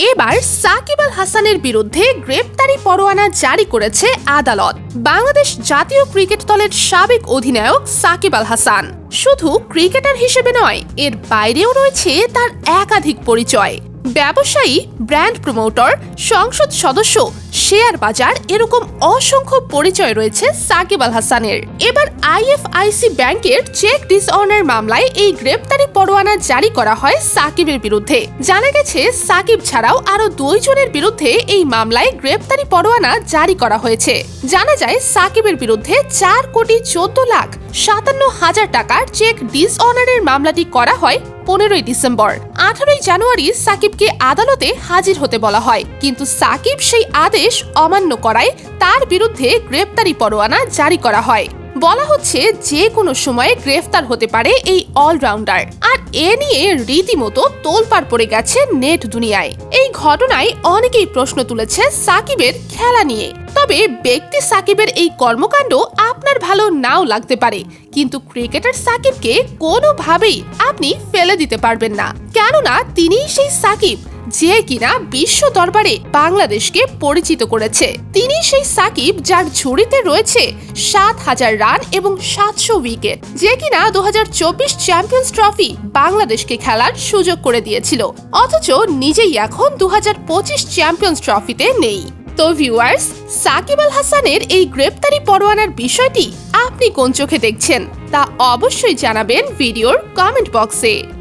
এবার সাকিব আল হাসানের বিরুদ্ধে গ্রেপ্তারি পরোয়ানা জারি করেছে আদালত। বাংলাদেশ জাতীয় ক্রিকেট দলের সাবেক অধিনায়ক সাকিব আল হাসান শুধু ক্রিকেটার হিসেবে নয়, এর বাইরেও রয়েছে তার একাধিক পরিচয়। ব্যবসায়ী, ব্র্যান্ড প্রমোটর, সংসদ সদস্য, শেয়ার বাজার, এরকম অসংখ্য পরিচয় রয়েছে সাকিব আল হাসানের। এবার আইএফআইসি ব্যাংকের চেক ডিসঅনার মামলায় এই গ্রেপ্তারি পরোয়ানা জারি করা হয় সাকিবের বিরুদ্ধে। জানা গেছে সাকিব ছাড়াও আরো 2 জনের বিরুদ্ধে এই মামলায় গ্রেপ্তারি পরোয়ানা জারি করা হয়েছে। জানা যায় সাকিবের বিরুদ্ধে 4,14,57,000 টাকার চেক ডিসঅনারের মামলাটি করা হয় 15ই ডিসেম্বর। 18ই জানুয়ারি সাকিবকে আদালতে হাজির হতে বলা হয়, কিন্তু সাকিব সেই আদেশ অমান্য করায় তার বিরুদ্ধে গ্রেপ্তারি পরোয়ানা জারি করা হয়। বলা হচ্ছে যে কোনো সময়ে গ্রেফতার হতে পারে এই অলরাউন্ডার। আর এ নিয়ে রীতিমতো তোলপাড় পড়ে গেছে নেট দুনিয়ায়। এই ঘটনায় অনেকেই প্রশ্ন তুলেছে সাকিবের খেলা নিয়ে। তবে ব্যক্তি সাকিবের এই কর্মকাণ্ড আপনার ভালো নাও লাগতে পারে, কিন্তু ক্রিকেটার সাকিবকে কোনোভাবেই আপনি ফেলে দিতে পারবেন না, কেননা তিনিই সেই সাকিব যে কিনা বিশ্ব দরবারে বাংলাদেশকে পরিচিত করেছে। তিনি সেই সাকিব যার ঝুড়িতে রয়েছে 7,000 রান এবং 700 উইকেট, যে কিনা 2024 চ্যাম্পিয়ন্স ট্রফি বাংলাদেশকে খেলার সুযোগ করে দিয়েছিল, অথচ নিজেই এখন 2025 চ্যাম্পিয়ন্স ট্রফিতে নেই। তো ভিউয়ার্স, সাকিব আল হাসানের এই গ্রেপ্তারি পরোয়ানার বিষয়টি আপনি কোন চোখে দেখছেন তা অবশ্যই জানাবেন ভিডিওর কমেন্ট বক্সে।